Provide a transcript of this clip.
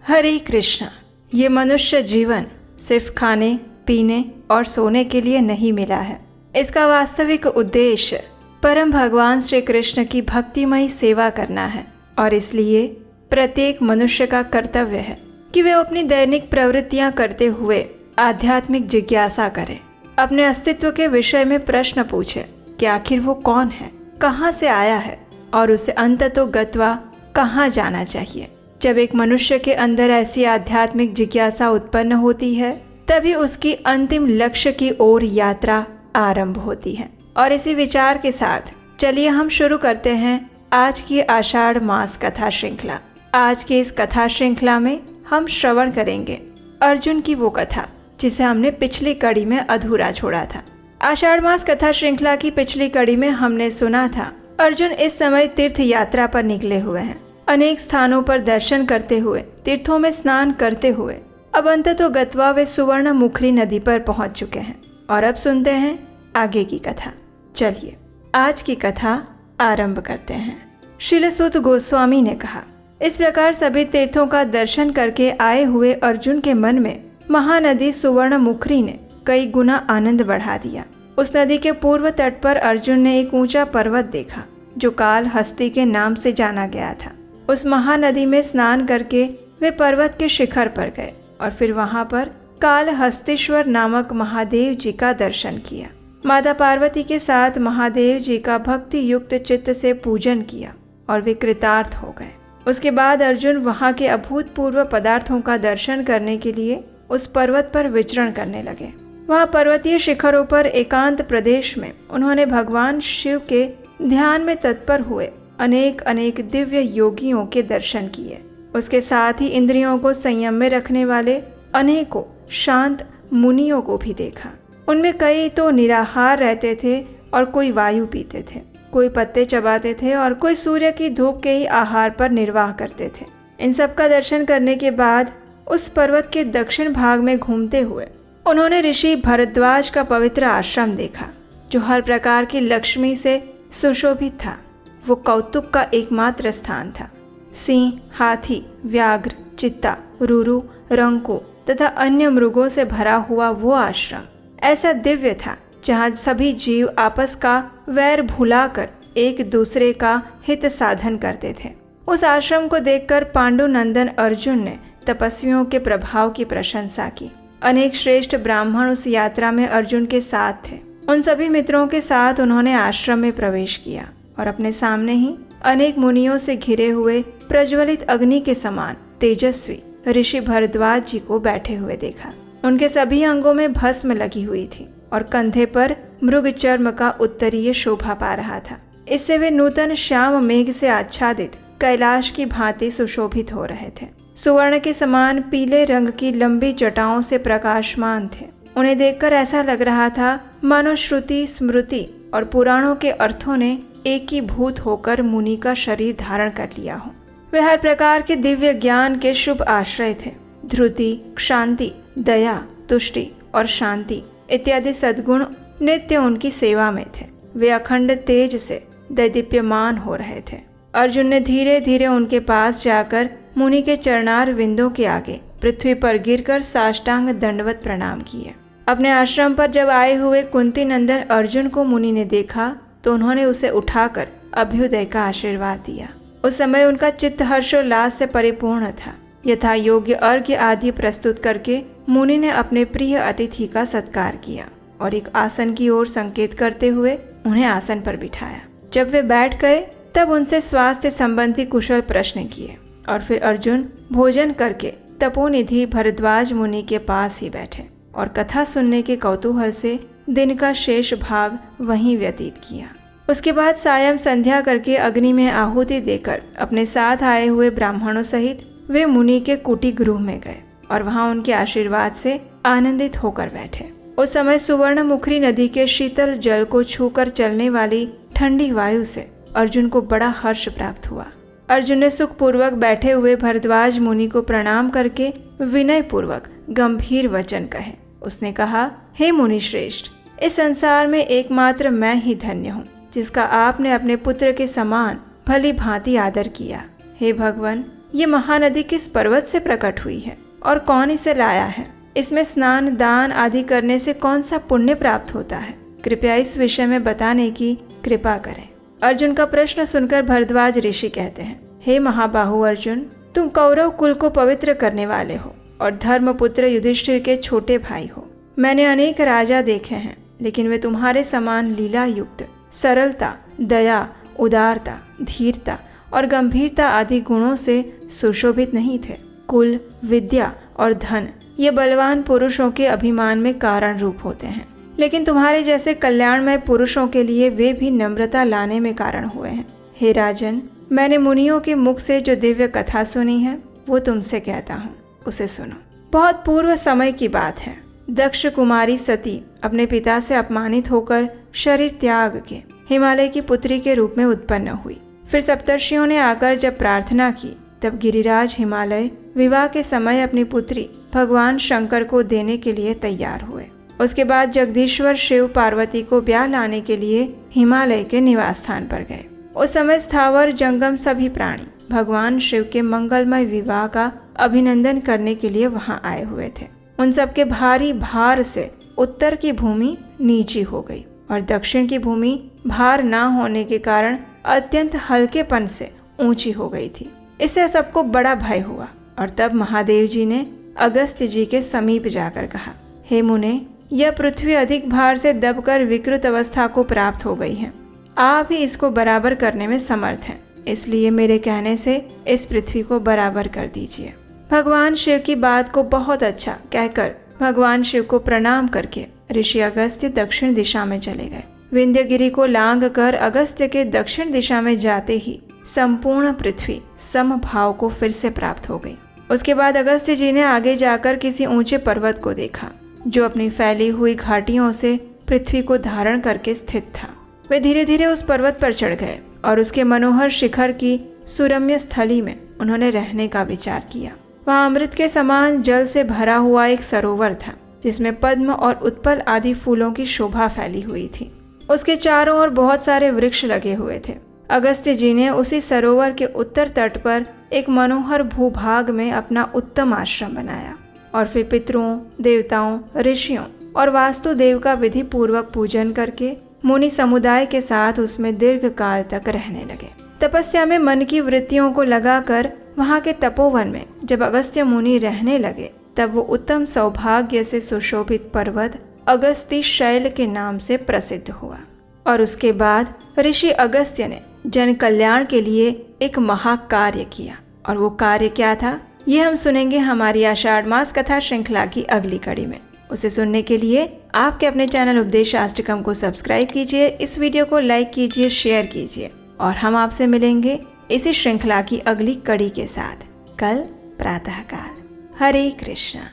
हरे कृष्णा। ये मनुष्य जीवन सिर्फ खाने पीने और सोने के लिए नहीं मिला है। इसका वास्तविक उद्देश्य परम भगवान श्री कृष्ण की भक्तिमयी सेवा करना है और इसलिए प्रत्येक मनुष्य का कर्तव्य है कि वे अपनी दैनिक प्रवृत्तियां करते हुए आध्यात्मिक जिज्ञासा करे, अपने अस्तित्व के विषय में प्रश्न पूछे कि आखिर वो कौन है, कहाँ से आया है और उसे अंततो गत्वा कहाँ जाना चाहिए। जब एक मनुष्य के अंदर ऐसी आध्यात्मिक जिज्ञासा उत्पन्न होती है तभी उसकी अंतिम लक्ष्य की ओर यात्रा आरंभ होती है। और इसी विचार के साथ चलिए हम शुरू करते हैं आज की आषाढ़ मास कथा श्रृंखला। आज की इस कथा श्रृंखला में हम श्रवण करेंगे अर्जुन की वो कथा जिसे हमने पिछली कड़ी में अधूरा छोड़ा था। आषाढ़ मास कथा श्रृंखला की पिछली कड़ी में हमने सुना था अर्जुन इस समय तीर्थ यात्रा पर निकले हुए हैं, अनेक स्थानों पर दर्शन करते हुए, तीर्थों में स्नान करते हुए अब अंततो गत्वा वे सुवर्ण मुखरी नदी पर पहुंच चुके हैं। और अब सुनते हैं आगे की कथा। चलिए आज की कथा आरंभ करते हैं। श्रील सुत गोस्वामी ने कहा, इस प्रकार सभी तीर्थों का दर्शन करके आए हुए अर्जुन के मन में महानदी सुवर्ण मुखरी ने कई गुना आनंद बढ़ा दिया। उस नदी के पूर्व तट पर अर्जुन ने एक ऊंचा पर्वत देखा जो काल हस्ती के नाम से जाना गया था। उस महानदी में स्नान करके वे पर्वत के शिखर पर गए और फिर वहां पर काल हस्तेश्वर नामक महादेव जी का दर्शन किया। माता पार्वती के साथ महादेव जी का भक्ति युक्त चित्त से पूजन किया और वे कृतार्थ हो गए। उसके बाद अर्जुन वहां के अभूतपूर्व पदार्थों का दर्शन करने के लिए उस पर्वत पर विचरण करने लगे। वहां पर्वतीय शिखरों पर एकांत प्रदेश में उन्होंने भगवान शिव के ध्यान में तत्पर हुए अनेक अनेक दिव्य योगियों के दर्शन किए। उसके साथ ही इंद्रियों को संयम में रखने वाले अनेकों शांत मुनियों को भी देखा। उनमें कई तो निराहार रहते थे और कोई वायु पीते थे, कोई पत्ते चबाते थे और कोई सूर्य की धूप के ही आहार पर निर्वाह करते थे। इन सब का दर्शन करने के बाद उस पर्वत के दक्षिण भाग में घूमते हुए उन्होंने ऋषि भरद्वाज का पवित्र आश्रम देखा जो हर प्रकार की लक्ष्मी से सुशोभित था। वो कौतुक का एकमात्र स्थान था। सिंह, हाथी, व्याघ्र, चित्ता, रुरु, रंको तथा अन्य मृगों से भरा हुआ वो आश्रम ऐसा दिव्य था जहाँ सभी जीव आपस का वैर भुलाकर एक दूसरे का हित साधन करते थे। उस आश्रम को देखकर पांडुनंदन अर्जुन ने तपस्वियों के प्रभाव की प्रशंसा की। अनेक श्रेष्ठ ब्राह्मण उस यात्रा में अर्जुन के साथ थे। उन सभी मित्रों के साथ उन्होंने आश्रम में प्रवेश किया और अपने सामने ही अनेक मुनियों से घिरे हुए प्रज्वलित अग्नि के समान तेजस्वी ऋषि भरद्वाज जी को बैठे हुए देखा। उनके सभी अंगों में भस्म लगी हुई थी और कंधे पर मृग चर्म का उत्तरीय शोभा पा रहा था। इससे वे नूतन श्याम मेघ से आच्छादित कैलाश की भांति सुशोभित हो रहे थे। सुवर्ण के समान पीले रंग की लंबी जटाओं से प्रकाशमान थे। उन्हें देखकर ऐसा लग रहा था मानो श्रुति, स्मृति और पुराणों के अर्थों ने एक ही भूत होकर मुनि का शरीर धारण कर लिया हो। वे हर प्रकार के दिव्य ज्ञान के शुभ आश्रय थे। धृति, क्षांति, दया, तुष्टि और शांति इत्यादि सद्गुण नित्य उनकी सेवा में थे। वे अखंड तेज से दैदीप्यमान हो रहे थे। अर्जुन ने धीरे धीरे उनके पास जाकर मुनि के चरणार विंदों के आगे पृथ्वी पर गिरकर साष्टांग दंडवत प्रणाम किए। अपने आश्रम पर जब आए हुए कुंती नंदन अर्जुन को मुनि ने देखा तो उन्होंने उसे उठाकर अभ्युदय का आशीर्वाद दिया। उस समय उनका चित्त हर्षोल्लास से परिपूर्ण था। यथा योग्य अर्घ्य आदि प्रस्तुत करके मुनि ने अपने प्रिय अतिथि का सत्कार किया और एक आसन की ओर संकेत करते हुए उन्हें आसन पर बिठाया। जब वे बैठ गए तब उनसे स्वास्थ्य संबंधी कुशल प्रश्न किए और फिर अर्जुन भोजन करके तपोनिधि भरद्वाज मुनि के पास ही बैठे और कथा सुनने के कौतूहल से दिन का शेष भाग वहीं व्यतीत किया। उसके बाद सायं संध्या करके अग्नि में आहुति देकर अपने साथ आए हुए ब्राह्मणों सहित वे मुनि के कुटी गृह में गए और वहां उनके आशीर्वाद से आनंदित होकर बैठे। उस समय सुवर्ण मुखरी नदी के शीतल जल को छूकर चलने वाली ठंडी वायु से अर्जुन को बड़ा हर्ष प्राप्त हुआ। अर्जुन ने सुखपूर्वक बैठे हुए भरद्वाज मुनि को प्रणाम करके विनय पूर्वक गंभीर वचन कहे। उसने कहा, हे मुनि श्रेष्ठ, इस संसार में एकमात्र मैं ही धन्य हूँ जिसका आपने अपने पुत्र के समान भली भांति आदर किया। हे भगवान, ये महानदी किस पर्वत से प्रकट हुई है और कौन इसे लाया है? इसमें स्नान, दान आदि करने से कौन सा पुण्य प्राप्त होता है? कृपया इस विषय में बताने की कृपा करें। अर्जुन का प्रश्न सुनकर भरद्वाज ऋषि कहते हैं, हे महाबाहु अर्जुन, तुम कौरव कुल को पवित्र करने वाले हो और धर्मपुत्र युधिष्ठिर के छोटे भाई हो। मैंने अनेक राजा देखे हैं, लेकिन वे तुम्हारे समान लीला युक्त, सरलता, दया, उदारता, धीरता और गंभीरता आदि गुणों से सुशोभित नहीं थे। कुल, विद्या और धन ये बलवान पुरुषों के अभिमान में कारण रूप होते हैं, लेकिन तुम्हारे जैसे कल्याणमय पुरुषों के लिए वे भी नम्रता लाने में कारण हुए हैं। हे राजन, मैंने मुनियों के मुख से जो दिव्य कथा सुनी है वो तुमसे कहता हूँ, उसे सुनो। बहुत पूर्व समय की बात है। दक्ष कुमारी सती अपने पिता से अपमानित होकर शरीर त्याग के हिमालय की पुत्री के रूप में उत्पन्न हुई। फिर सप्तर्षियों ने आकर जब प्रार्थना की, तब गिरिराज हिमालय विवाह के समय अपनी पुत्री भगवान शंकर को देने के लिए तैयार हुए। उसके बाद जगदीश्वर शिव पार्वती को ब्याह लाने के लिए हिमालय के निवास स्थान पर गए। उस समय स्थावर जंगम सभी प्राणी भगवान शिव के मंगलमय विवाह का अभिनंदन करने के लिए वहां आए हुए थे। उन सबके भारी भार से उत्तर की भूमि नीची हो गई और दक्षिण की भूमि भार ना होने के कारण अत्यंत हल्केपन से ऊंची हो गई थी। इससे सबको बड़ा भय हुआ और तब महादेव जी ने अगस्त्य जी के समीप जाकर कहा, हे मुने, यह पृथ्वी अधिक भार से दबकर विकृत अवस्था को प्राप्त हो गई है। आप ही इसको बराबर करने में समर्थ हैं, इसलिए मेरे कहने से इस पृथ्वी को बराबर कर दीजिए। भगवान शिव की बात को बहुत अच्छा कहकर भगवान शिव को प्रणाम करके ऋषि अगस्त्य दक्षिण दिशा में चले गए। विंध्यगिरि को लांघ कर अगस्त्य के दक्षिण दिशा में जाते ही संपूर्ण पृथ्वी समभाव को फिर से प्राप्त हो गई। उसके बाद अगस्त्य जी ने आगे जाकर किसी ऊंचे पर्वत को देखा, जो अपनी फैली हुई घाटियों से पृथ्वी को धारण करके स्थित था। वे धीरे धीरे उस पर्वत पर चढ़ गए और उसके मनोहर शिखर की सुरम्य स्थली में उन्होंने रहने का विचार किया। वहाँ अमृत के समान जल से भरा हुआ एक सरोवर था, जिसमें पद्म और उत्पल आदि फूलों की शोभा फैली हुई थी। उसके चारों ओर बहुत सारे वृक्ष लगे हुए थे। अगस्त्य जी ने उसी सरोवर के उत्तर तट पर एक मनोहर भूभाग में अपना उत्तम आश्रम बनाया और फिर पितरों, देवताओं, ऋषियों और वास्तुदेव का विधि पूर्वक पूजन करके मुनि समुदाय के साथ उसमें दीर्घ काल तक रहने लगे। तपस्या में मन की वृत्तियों को लगाकर वहाँ के तपोवन में जब अगस्त्य मुनि रहने लगे, तब वो उत्तम सौभाग्य से सुशोभित पर्वत अगस्ती शैल के नाम से प्रसिद्ध हुआ। और उसके बाद ऋषि अगस्त्य ने जन कल्याण के लिए एक महाकार्य किया। और वो कार्य क्या था, ये हम सुनेंगे हमारी आषाढ़ मास कथा श्रृंखला की अगली कड़ी में। उसे सुनने के लिए आपके अपने चैनल उपदेश आष्टकम को सब्सक्राइब कीजिए, इस वीडियो को लाइक कीजिए, शेयर कीजिए और हम आपसे मिलेंगे इसी श्रृंखला की अगली कड़ी के साथ कल प्रातःकाल। हरे कृष्णा।